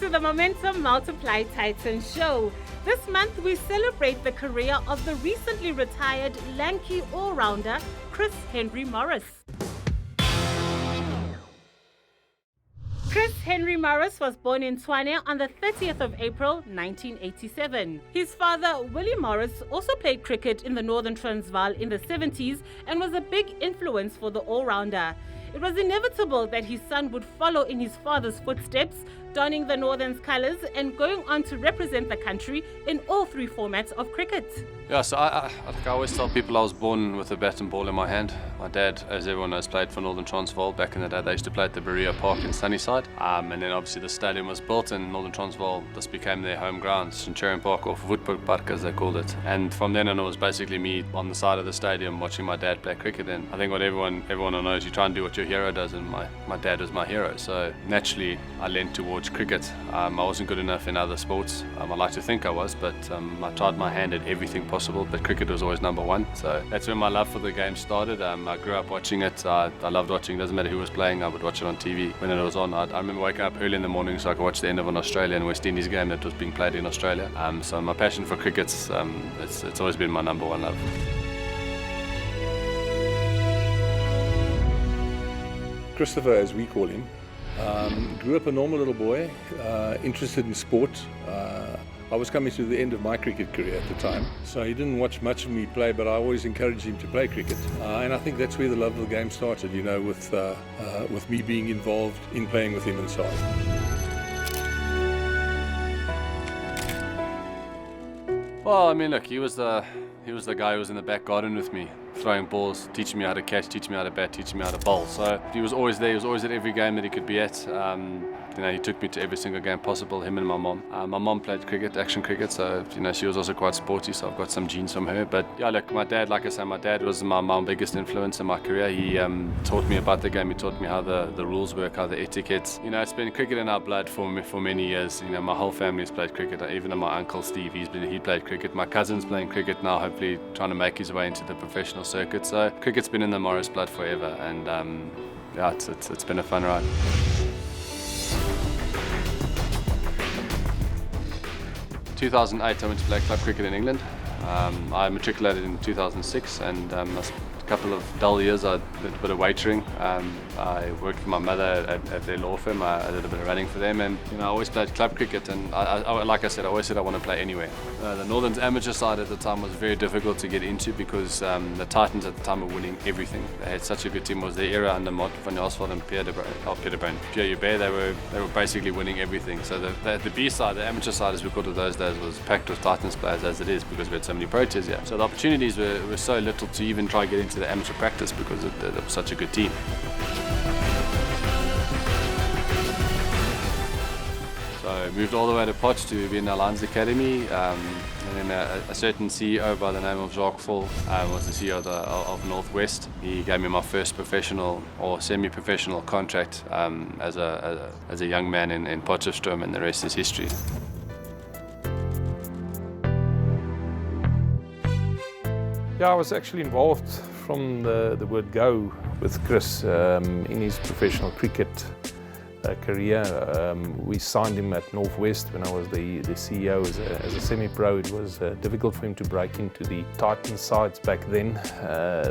to the Momentum Multiply Titans show. This month we celebrate the career of the recently retired lanky all-rounder Chris Henry Morris. Chris Henry Morris was born in Tshwane on the 30th of April 1987. His father, Willie Morris, also played cricket in the Northern Transvaal in the 70s and was a big influence for the all-rounder. It was inevitable that his son would follow in his father's footsteps, donning the Northern's colours and going on to represent the country in all three formats of cricket. Yeah, so I always tell people I was born with a bat and ball in my hand. My dad, as everyone knows, played for Northern Transvaal. Back in the day, they used to play at the Berea Park in Sunnyside. And then obviously the stadium was built in Northern Transvaal. This became their home ground, Centurion Park, or Voetburg Park as they called it. And from then on, it was basically me on the side of the stadium watching my dad play cricket. And I think what everyone knows, you try and do what your hero does, and my dad was my hero. So naturally, I leaned towards cricket. I wasn't good enough in other sports. I like to think I was, but I tried my hand at everything possible, but cricket was always number one. So that's where my love for the game started. I grew up watching it. I loved watching. Doesn't matter who was playing, I would watch it on TV when it was on. I remember waking up early in the morning so I could watch the end of an Australian West Indies game that was being played in Australia. So my passion for cricket, it's always been my number one love. Christopher, as we call him, grew up a normal little boy, interested in sport. I was coming to the end of my cricket career at the time, so he didn't watch much of me play, but I always encouraged him to play cricket. And I think that's where the love of the game started, with me being involved in playing with him and so on. Well, I mean, look, he was the guy who was in the back garden with me, throwing balls, teaching me how to catch, teaching me how to bat, teaching me how to bowl. So he was always there. He was always at every game that he could be at. He took me to every single game possible, him and my mom. My mom played cricket, action cricket, so she was also quite sporty, so I've got some genes from her. But yeah, look, my dad, like I said, my dad was my biggest influence in my career. He taught me about the game. He taught me how the rules work, how the etiquette. It's been cricket in our blood for many years. My whole family's played cricket. Even my uncle Steve, he played cricket. My cousin's playing cricket now, hopefully trying to make his way into the professional circuit. So cricket's been in the Morris blood forever, and it's been a fun ride. In 2008, I went to play club cricket in England. I matriculated in 2006, and a couple of dull years I did a bit of waitering. I worked for my mother at their law firm. I did a bit of running for them, and I always played club cricket. And like I said, I always said I want to play anywhere. The Northern's amateur side at the time was very difficult to get into because the Titans at the time were winning everything. They had such a good team. It was their era under Martin van Jaarsveld and Pierre Joubert. They were basically winning everything. So the B side, the amateur side as we called it those days, was packed with Titans players as it is because we had so many Proteas here. So the opportunities were so little to even try and get into the amateur practice because it was such a good team. So I moved all the way to Potch to be in the Lions Academy, and then a certain CEO by the name of Jacques Fall was the CEO of Northwest. He gave me my first professional or semi-professional contract as a young man in Potchefstroom, and the rest is history. Yeah, I was actually involved from the word go with Chris in his professional cricket career. We signed him at Northwest when I was the CEO as a semi-pro. It was difficult for him to break into the Titans sides back then.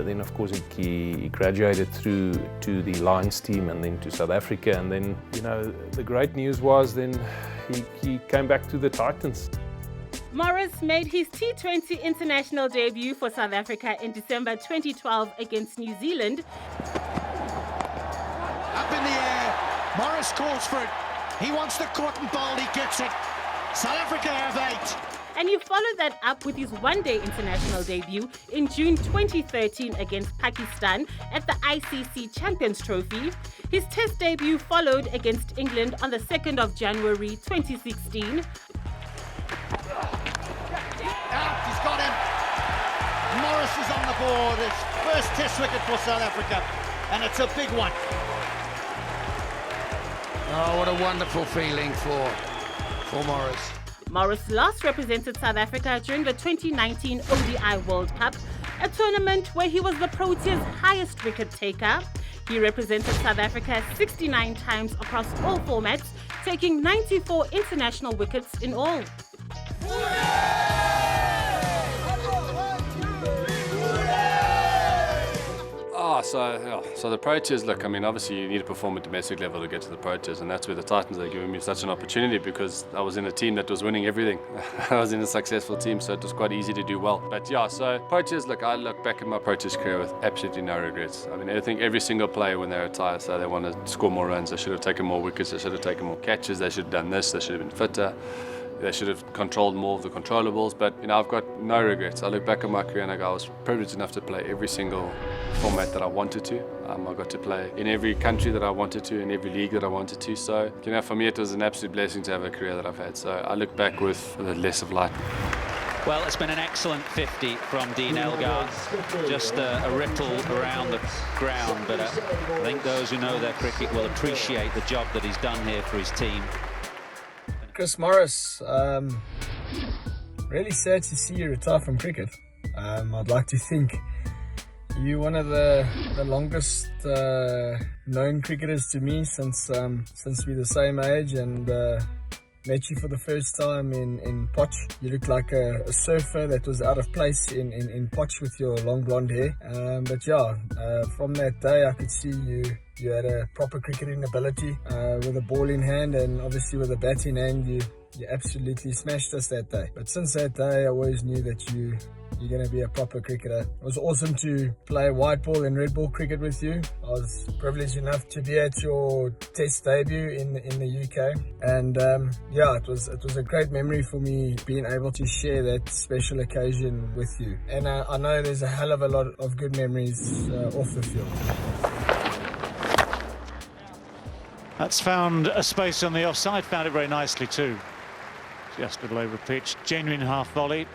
Then of course he graduated through to the Lions team and then to South Africa, and then the great news was then he came back to the Titans. Morris made his T20 international debut for South Africa in December 2012 against New Zealand. Up in the air, Morris calls for it. He wants the cotton ball, he gets it. South Africa have 8. And he followed that up with his one-day international debut in June 2013 against Pakistan at the ICC Champions Trophy. His test debut followed against England on the 2nd of January 2016. He's got him. Morris is on the board. His first test wicket for South Africa, and it's a big one. Oh, what a wonderful feeling for Morris. Morris last represented South Africa during the 2019 ODI World Cup, a tournament where he was the Proteas' highest wicket taker. He represented South Africa 69 times across all formats, taking 94 international wickets in all. So the Proteas, look, I mean, obviously you need to perform at domestic level to get to the Proteas, and that's where the Titans are giving me such an opportunity because I was in a team that was winning everything. I was in a successful team, so it was quite easy to do well. But yeah, so Proteas, look, I look back at my Proteas career with absolutely no regrets. I mean, I think every single player when they retire, so they want to score more runs, they should have taken more wickets, they should have taken more catches, they should have done this, they should have been fitter. They should have controlled more of the controllables, but I've got no regrets. I look back at my career and I go, I was privileged enough to play every single format that I wanted to. I got to play in every country that I wanted to, in every league that I wanted to. So, for me it was an absolute blessing to have a career that I've had. So I look back with a less of light. Well, it's been an excellent 50 from Dean Elgar. Just a ripple around the ground, but I think those who know their cricket will appreciate the job that he's done here for his team. Chris Morris, really sad to see you retire from cricket. I'd like to think you're one of the longest known cricketers to me since we're the same age, and met you for the first time in Poch. You look like a surfer that was out of place in Poch with your long blonde hair. But yeah, from that day I could see you had a proper cricketing ability with a ball in hand, and obviously with a bat in hand you absolutely smashed us that day. But since that day I always knew that you're going to be a proper cricketer. It was awesome to play white ball and red ball cricket with you. I was privileged enough to be at your test debut in the UK, and yeah, it was a great memory for me being able to share that special occasion with you. And I know there's a hell of a lot of good memories off the field. That's found a space on the offside, found it very nicely too. Just a little over pitch, genuine half volley.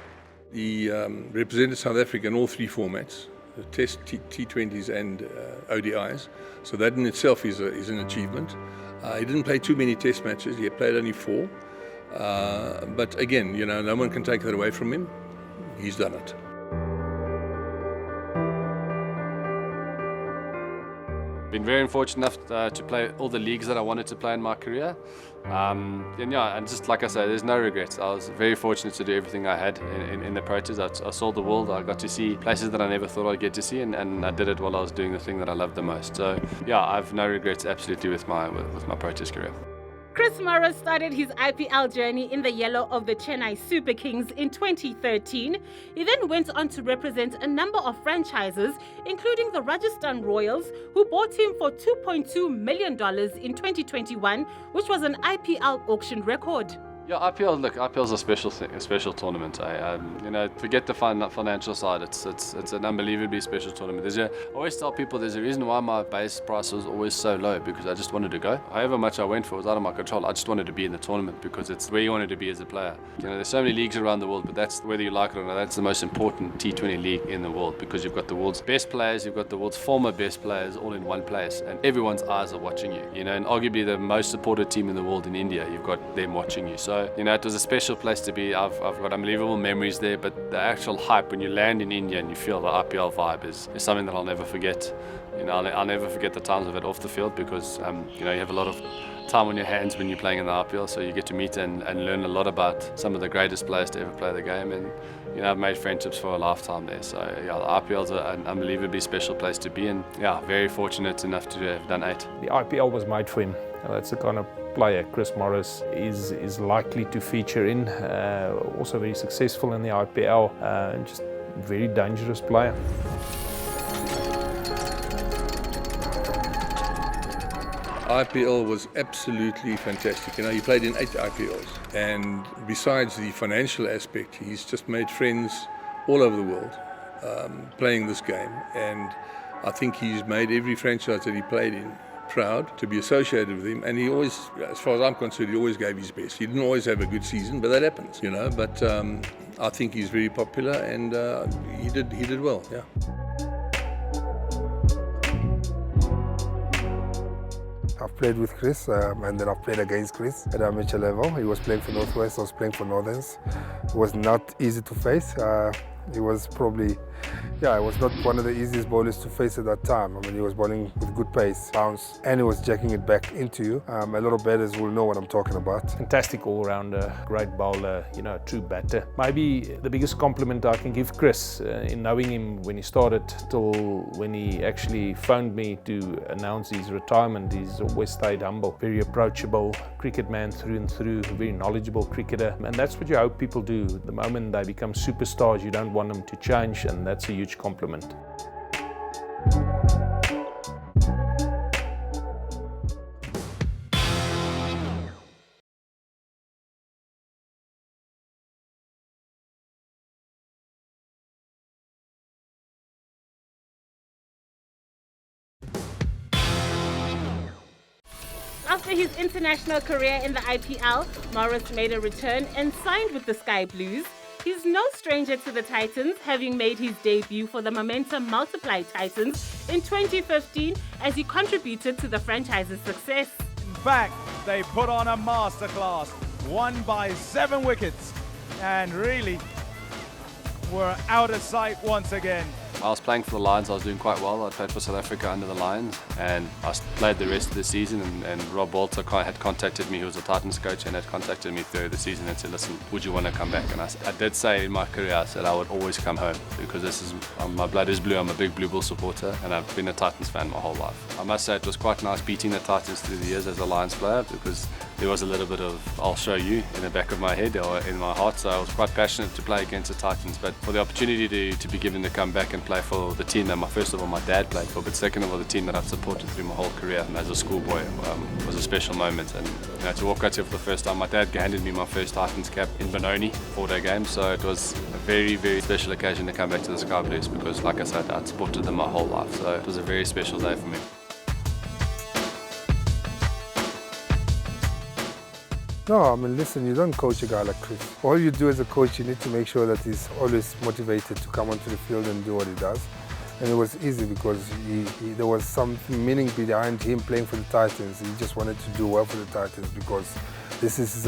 He represented South Africa in all three formats, the Test, T20s and ODIs. So that in itself is an achievement. He didn't play too many Test matches, he played only 4. But again, no one can take that away from him. He's done it. Been very fortunate enough to play all the leagues that I wanted to play in my career. And just like I say, there's no regrets. I was very fortunate to do everything I had in the Proteas. I saw the world, I got to see places that I never thought I'd get to see, and I did it while I was doing the thing that I loved the most. So yeah, I've no regrets absolutely with my Proteas career. Chris Morris started his IPL journey in the yellow of the Chennai Super Kings in 2013. He then went on to represent a number of franchises, including the Rajasthan Royals, who bought him for $2.2 million in 2021, which was an IPL auction record. Yeah, IPL's a special thing, a special tournament. Forget the financial side. It's an unbelievably special tournament. I always tell people there's a reason why my base price was always so low, because I just wanted to go. However much I went for was out of my control. I just wanted to be in the tournament because it's where you wanted to be as a player. There's so many leagues around the world, but that's, whether you like it or not, that's the most important T20 league in the world, because you've got the world's best players, you've got the world's former best players all in one place, and everyone's eyes are watching you. And arguably the most supported team in the world in India, you've got them watching you. So it was a special place to be. I've got unbelievable memories there, but the actual hype when you land in India and you feel the IPL vibe is something that I'll never forget. I'll never forget the times of it off the field, because you have a lot of time on your hands when you're playing in the IPL, so you get to meet and learn a lot about some of the greatest players to ever play the game, and I've made friendships for a lifetime there. So yeah, the IPL's an unbelievably special place to be, and yeah, very fortunate enough to have done 8. The IPL was made for him. That's the kind of player Chris Morris is likely to feature in. Also very successful in the IPL, and just a very dangerous player. IPL was absolutely fantastic. He played in 8 IPLs, and besides the financial aspect, he's just made friends all over the world playing this game, and I think he's made every franchise that he played in proud to be associated with him, and he always, as far as I'm concerned, he always gave his best. He didn't always have a good season, but that happens, but I think he's very popular, and he did well, yeah. I've played with Chris, and then I've played against Chris at amateur level. He was playing for Northwest, I was playing for Northerns. It was not easy to face. He was probably, it was not one of the easiest bowlers to face at that time. I mean, he was bowling with good pace, bounce, and he was jacking it back into you. A lot of batters will know what I'm talking about. Fantastic all-rounder, great bowler, a true batter. Maybe the biggest compliment I can give Chris in knowing him when he started till when he actually phoned me to announce his retirement. He's always stayed humble, very approachable, cricket man through and through, very knowledgeable cricketer. And that's what you hope people do. The moment they become superstars, you don't want them to change, and that's a huge compliment. After his international career in the IPL, Morris made a return and signed with the Sky Blues. He's no stranger to the Titans, having made his debut for the Momentum Multiply Titans in 2015 as he contributed to the franchise's success. In fact, they put on a masterclass, won by 7 wickets, and really were out of sight once again. I was playing for the Lions, I was doing quite well. I played for South Africa under the Lions, and I played the rest of the season, and Rob Walter had contacted me, who was a Titans coach, and had contacted me through the season and said, listen, would you want to come back? And I did say in my career, I said I would always come home, because this is, my blood is blue, I'm a big Blue Bull supporter, and I've been a Titans fan my whole life. I must say it was quite nice beating the Titans through the years as a Lions player, because there was a little bit of I'll show you in the back of my head or in my heart, so I was quite passionate to play against the Titans. But for the opportunity to be given to come back and play for the team that first of all my dad played for, but second of all the team that I've supported through my whole career as a schoolboy was a special moment. And to walk out here for the first time, my dad handed me my first Titans cap in Benoni, 4-day game, so it was a very, very special occasion to come back to the Sky Blues, because like I said, I'd supported them my whole life, so it was a very special day for me. No, I mean, listen, you don't coach a guy like Chris. All you do as a coach, you need to make sure that he's always motivated to come onto the field and do what he does. And it was easy because there was some meaning behind him playing for the Titans. He just wanted to do well for the Titans because this is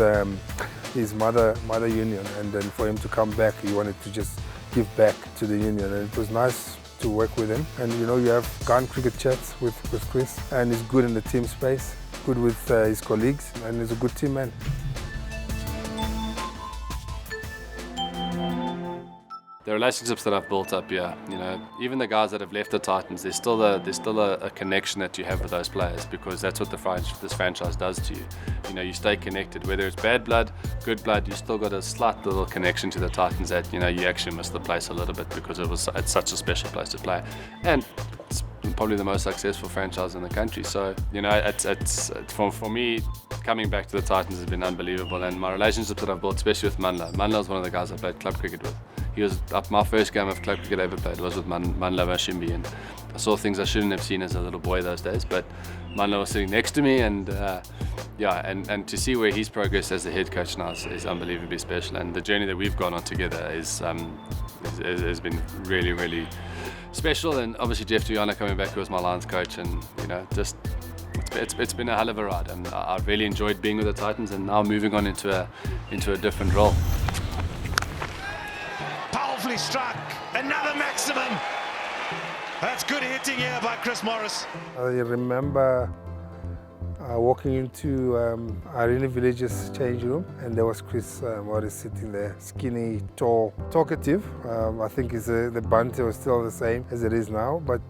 his mother union, and then for him to come back, he wanted to just give back to the union. And it was nice to work with him. And you have Ghan cricket chats with Chris, and he's good in the team space, good with his colleagues, and he's a good team man. The relationships that I've built up here, even the guys that have left the Titans, there's still a connection that you have with those players, because that's what this franchise does to you. You stay connected, whether it's bad blood, good blood, you still got a slight little connection to the Titans that, you actually miss the place a little bit because it's such a special place to play. And it's probably the most successful franchise in the country. So, it's for me, coming back to the Titans has been unbelievable. And my relationships that I've built, especially with Manla. Manla was one of the guys I played club cricket with. He was my first game of club cricket I ever played was with Manla Vashimbi, and I saw things I shouldn't have seen as a little boy those days. But Manla was sitting next to me, and and to see where he's progressed as the head coach now is unbelievably special. And the journey that we've gone on together has been really, really special. And obviously Jeff Tuyana coming back, who was my Lions coach, and it's been a hell of a ride. And I've really enjoyed being with the Titans, and now moving on into a different role. Powerfully struck, another maximum. That's good hitting here by Chris Morris. I remember walking into Irene Village's change room, and there was Chris Morris sitting there, skinny, tall, talkative. I think the banter was still the same as it is now, but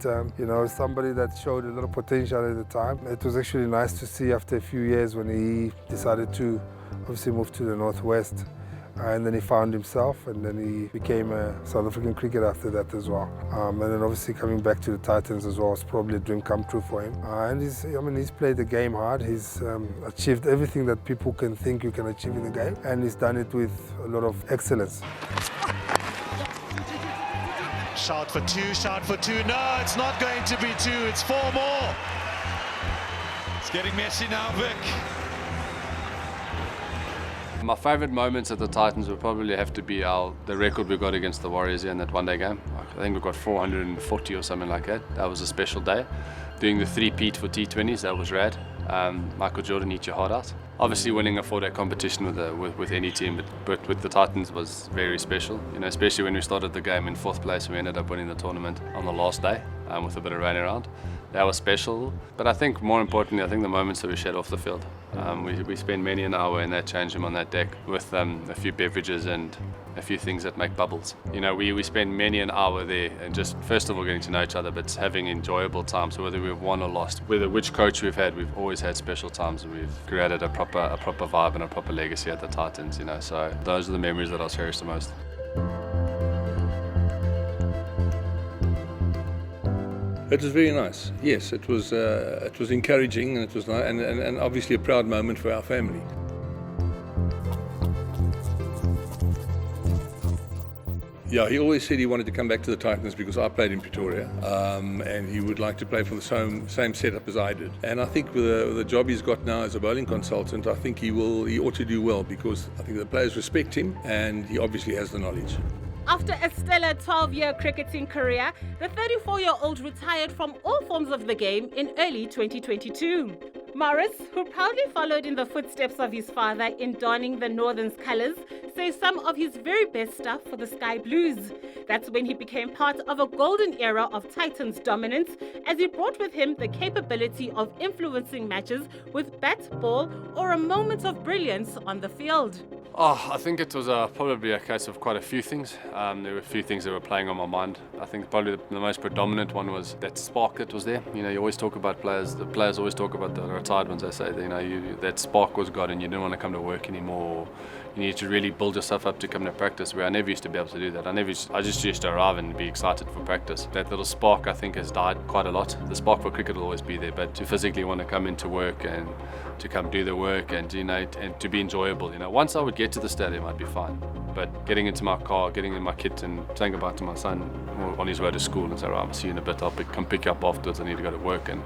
somebody that showed a lot of potential at the time. It was actually nice to see after a few years when he decided to obviously move to the Northwest. And then he found himself, and then he became a South African cricketer after that as well. And then obviously coming back to the Titans as well was probably a dream come true for him. And he's played the game hard. He's achieved everything that people can think you can achieve in the game, and he's done it with a lot of excellence. Shot for two. No, it's not going to be 2, it's 4 more. It's getting messy now, Vic. My favourite moments at the Titans would probably have to be the record we got against the Warriors here in that one-day game. I think we got 440 or something like that. That was a special day. Doing the 3-peat for T20s, that was rad. Michael Jordan, eat your heart out. Obviously, winning a 4-day competition with any team, but with the Titans was very special. You know, especially when we started the game in 4th place, we ended up winning the tournament on the last day with a bit of rain around. That was special. But I think more importantly, I think the moments that we shared off the field. We spent many an hour in that change room on that deck with a few beverages and a few things that make bubbles. You know, we spend many an hour there and just first of all getting to know each other, but having enjoyable times. So whether we've won or lost, whether which coach we've had, we've always had special times, and we've created a proper vibe and a proper legacy at the Titans. You know, so those are the memories that I'll cherish the most. It was very nice. Yes, it was encouraging, and it was nice, and obviously a proud moment for our family. Yeah, he always said he wanted to come back to the Titans because I played in Pretoria, and he would like to play for the same setup as I did. And I think with the job he's got now as a bowling consultant, I think he ought to do well, because I think the players respect him, and he obviously has the knowledge. After a stellar 12-year cricketing career, the 34-year-old retired from all forms of the game in early 2022. Morris, who proudly followed in the footsteps of his father in donning the Northern's colours, says some of his very best stuff for the Sky Blues. That's when he became part of a golden era of Titans dominance, as he brought with him the capability of influencing matches with bat, ball, or a moment of brilliance on the field. I think it was probably a case of quite a few things. There were a few things that were playing on my mind. I think probably the most predominant one was that spark that was there. You know, you always talk about players. The players always talk about the retired ones. They say, you know, that spark was gone, and you didn't want to come to work anymore. You need to really build yourself up to come to practice, where I never used to be able to do that. I just used to arrive and be excited for practice. That little spark, I think, has died quite a lot. The spark for cricket will always be there, but to physically want to come into work and to come do the work and, you know, and to be enjoyable. You know, once I would get to the stadium, I'd be fine. But getting into my car, getting in my kit and saying goodbye to my son on his way to school and say, right, I'll see you in a bit, I'll come pick you up afterwards, I need to go to work. And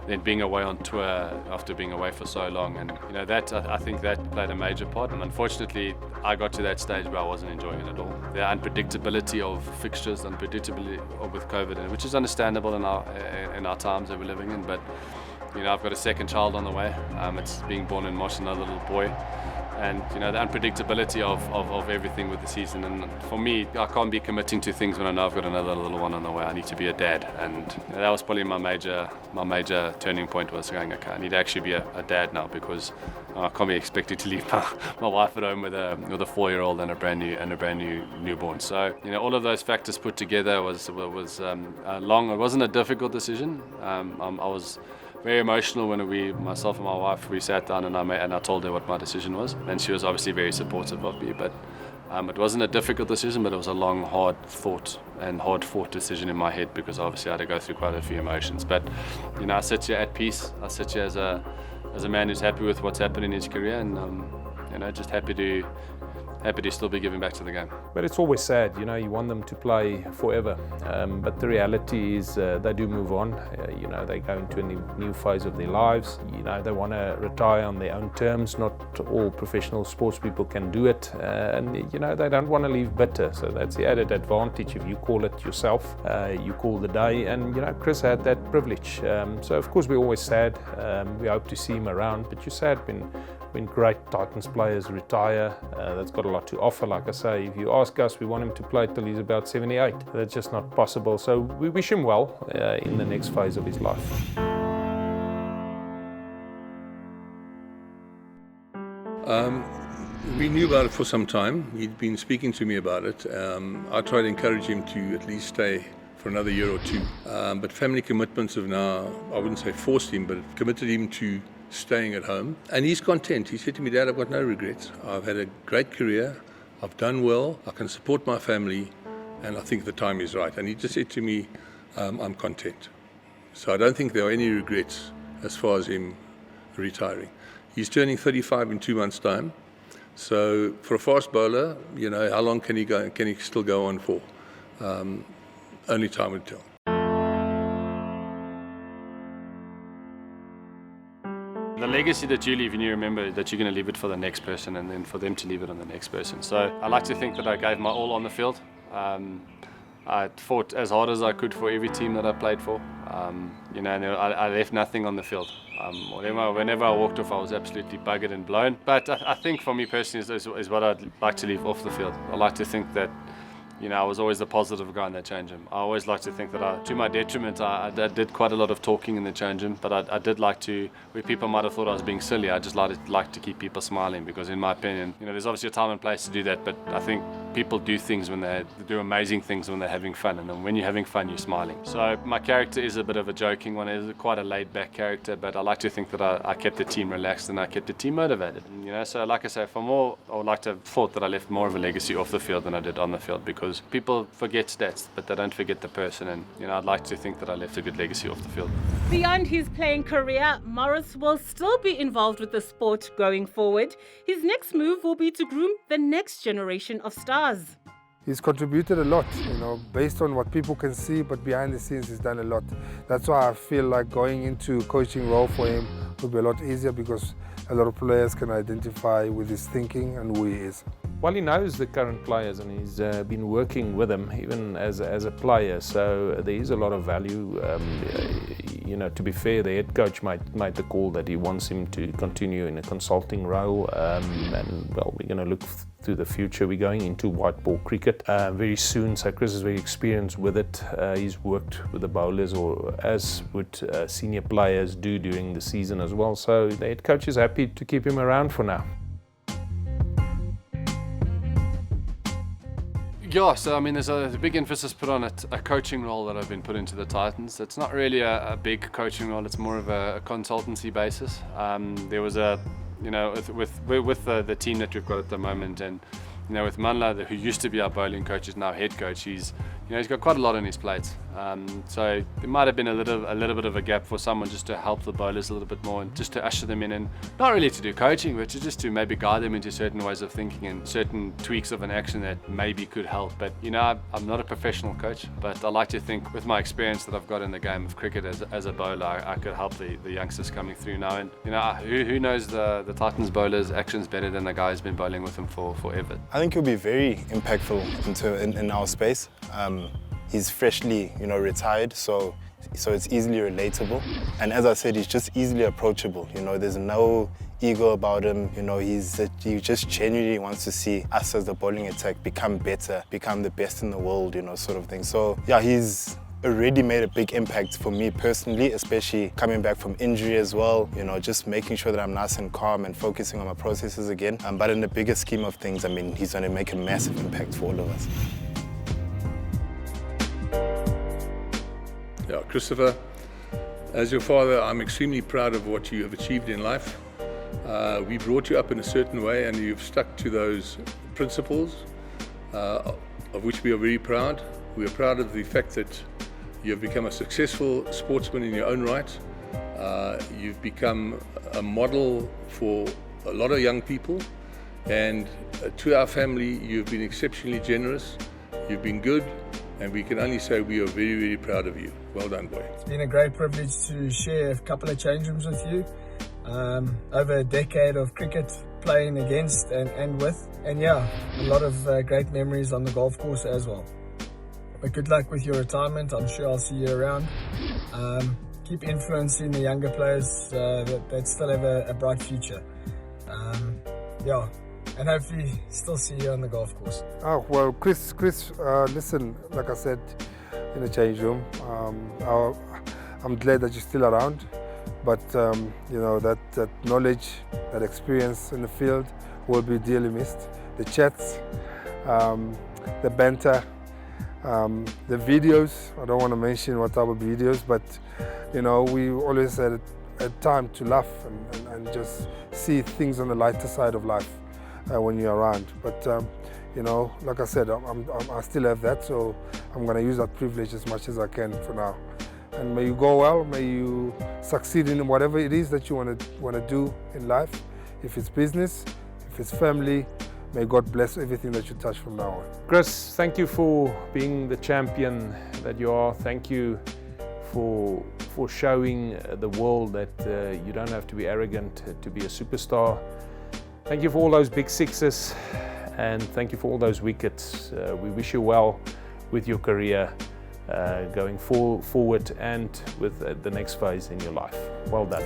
then being away on tour after being away for so long, and you know, that I think that played a major part. And unfortunately, I got to that stage where I wasn't enjoying it at all. The unpredictability of fixtures, unpredictability with COVID, which is understandable in our times that we're living in. But you know, I've got a second child on the way. It's being born in March, another little boy. And you know, the unpredictability of everything with the season. And for me, I can't be committing to things when I know I've got another little one on the way. I need to be a dad. And you know, that was probably my major turning point, was going, okay, I need to actually be a dad now, because I can't be expected to leave my wife at home with a 4-year-old and a brand new newborn. So you know, all of those factors put together was long. It wasn't a difficult decision. I was very emotional when myself and my wife, we sat down and I told her what my decision was, and she was obviously very supportive of me. But it wasn't a difficult decision, but it was a long, hard fought decision in my head, because obviously I had to go through quite a few emotions. But you know, I sit here at peace. I sit here as a man who's happy with what's happened in his career, and you know, just happy to still be giving back to the game. But it's always sad, you know, you want them to play forever. But the reality is they do move on. You know, they go into a new phase of their lives. You know, they want to retire on their own terms. Not all professional sports people can do it. And, you know, they don't want to leave bitter. So that's the added advantage. If you call it yourself, you call the day. And, you know, Chris had that privilege. So, of course, we're always sad. We hope to see him around. But you're sad when great Titans players retire. That's got a lot to offer. Like I say, if you ask us, we want him to play till he's about 78. That's just not possible. So we wish him well in the next phase of his life. We knew about it for some time. He'd been speaking to me about it. I tried to encourage him to at least stay for another year or two. But family commitments have now, I wouldn't say forced him, but committed him to staying at home. And he's content. He said to me, Dad, I've got no regrets. I've had a great career. I've done well. I can support my family. And I think the time is right. And he just said to me, I'm content. So I don't think there are any regrets as far as him retiring. He's turning 35 in 2 months' time. So for a fast bowler, you know, how long can he go? Can he still go on for? Only time will tell. The legacy that you leave, and you remember that you're going to leave it for the next person, and then for them to leave it on the next person. So I like to think that I gave my all on the field. I fought as hard as I could for every team that I played for. You know, and I left nothing on the field. Whenever I walked off, I was absolutely buggered and blown. But I think for me personally is what I'd like to leave off the field. I like to think that, you know, I was always the positive guy in that change room. I always like to think that to my detriment, I did quite a lot of talking in the change room, but I did like to, where people might have thought I was being silly, I just like to keep people smiling, because in my opinion, you know, there's obviously a time and place to do that, but I think people do things when they do amazing things when they're having fun, and then when you're having fun, you're smiling. So my character is a bit of a joking one. It's quite a laid-back character, but I like to think that I kept the team relaxed and I kept the team motivated. And, you know, so like I say, I would like to have thought that I left more of a legacy off the field than I did on the field, because people forget stats, but they don't forget the person, and you know, I'd like to think that I left a good legacy off the field. Beyond his playing career, Morris will still be involved with the sport going forward. His next move will be to groom the next generation of stars. He's contributed a lot, you know, based on what people can see, but behind the scenes he's done a lot. That's why I feel like going into a coaching role for him will be a lot easier, because a lot of players can identify with his thinking and who he is. Well, he knows the current players and he's been working with them even as a player, so there is a lot of value. You know, to be fair, the head coach made the call that he wants him to continue in a consulting role, and well, we're going to look to the future. We're going into white ball cricket very soon, so Chris is very experienced with it. He's worked with the bowlers, or as would senior players do during the season as well, so the head coach is happy to keep him around for now. Yeah, so I mean, there's a big emphasis put on it, a coaching role that I've been put into the Titans. It's not really a big coaching role, it's more of a consultancy basis. There was you know, with the team that we've got at the moment, and you know, with Manla, who used to be our bowling coach, is now head coach. He's got quite a lot on his plate. So there might have been a little bit of a gap for someone just to help the bowlers a little bit more, and just to usher them in, and not really to do coaching, but just to maybe guide them into certain ways of thinking and certain tweaks of an action that maybe could help. But you know, I'm not a professional coach, but I like to think with my experience that I've got in the game of cricket as a bowler, I could help the youngsters coming through now. And you know, who knows the Titans bowlers' actions better than the guy who's been bowling with them forever. I think he'll be very impactful in our space. He's freshly, you know, retired, so it's easily relatable. And as I said, he's just easily approachable. You know, there's no ego about him. You know, he just genuinely wants to see us as the bowling attack become better, become the best in the world, you know, sort of thing. So yeah, he's already made a big impact for me personally, especially coming back from injury as well, you know, just making sure that I'm nice and calm and focusing on my processes again. But in the bigger scheme of things, I mean, he's going to make a massive impact for all of us. Yeah, Christopher, as your father, I'm extremely proud of what you have achieved in life. We brought you up in a certain way, and you've stuck to those principles, of which we are very proud. We are proud of the fact that you have become a successful sportsman in your own right. You've become a model for a lot of young people, and to our family, you've been exceptionally generous. You've been good, and we can only say we are very, very proud of you. Well done, boy. It's been a great privilege to share a couple of change rooms with you. Over a decade of cricket playing against and with, and yeah, a lot of great memories on the golf course as well. But good luck with your retirement. I'm sure I'll see you around. Keep influencing the younger players that still have a bright future. Yeah, and hopefully still see you on the golf course. Oh, well, Chris, listen, like I said in the change room, I'm glad that you're still around, but you know, that knowledge, that experience in the field will be dearly missed. The chats, the banter, the videos, I don't want to mention what type of videos, but you know, we always had a time to laugh and just see things on the lighter side of life when you're around. But you know, like I said, I still have that, so I'm going to use that privilege as much as I can for now. And may you go well, may you succeed in whatever it is that you want to do in life. If it's business, if it's family, may God bless everything that you touch from now on. Chris, thank you for being the champion that you are. Thank you for showing the world that you don't have to be arrogant to be a superstar. Thank you for all those big sixes, and thank you for all those wickets. We wish you well with your career. going forward and with the next phase in your life. Well done.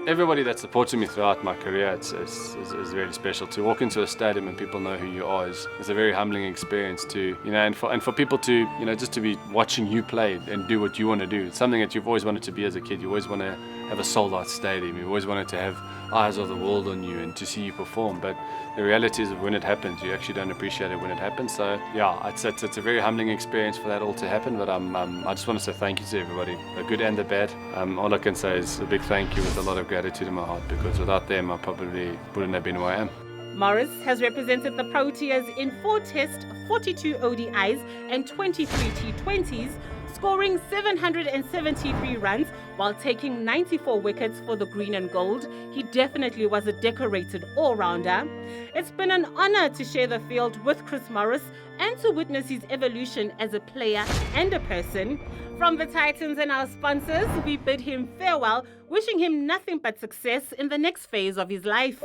Everybody that supported me throughout my career is really special. To walk into a stadium and people know who you are is a very humbling experience to, and for people to, just to be watching you play and do what you want to do. It's something that you've always wanted to be as a kid. You always want to have a sold out stadium. You always wanted to have eyes of the world on you and to see you perform. But the reality is that when it happens, you actually don't appreciate it when it happens. So yeah, it's a very humbling experience for that all to happen. But I just want to say thank you to everybody, the good and the bad. All I can say is a big thank you with a lot of gratitude in my heart, because without them I probably wouldn't have been where I am. Morris has represented the Proteas in 4 Test, 42 ODIs and 23 T20s, scoring 773 runs while taking 94 wickets for the green and gold. He definitely was a decorated all-rounder. It's been an honor to share the field with Chris Morris and to witness his evolution as a player and a person. From the Titans and our sponsors, we bid him farewell, wishing him nothing but success in the next phase of his life.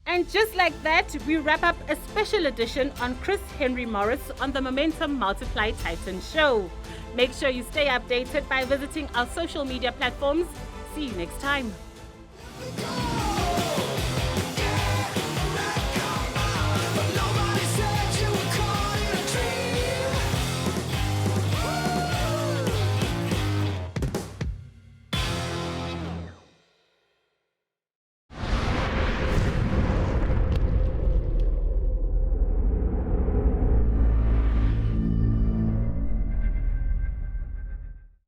And just like that, we wrap up a special edition on Chris Henry Morris on the Momentum Multiply Titan show. Make sure you stay updated by visiting our social media platforms. See you next time.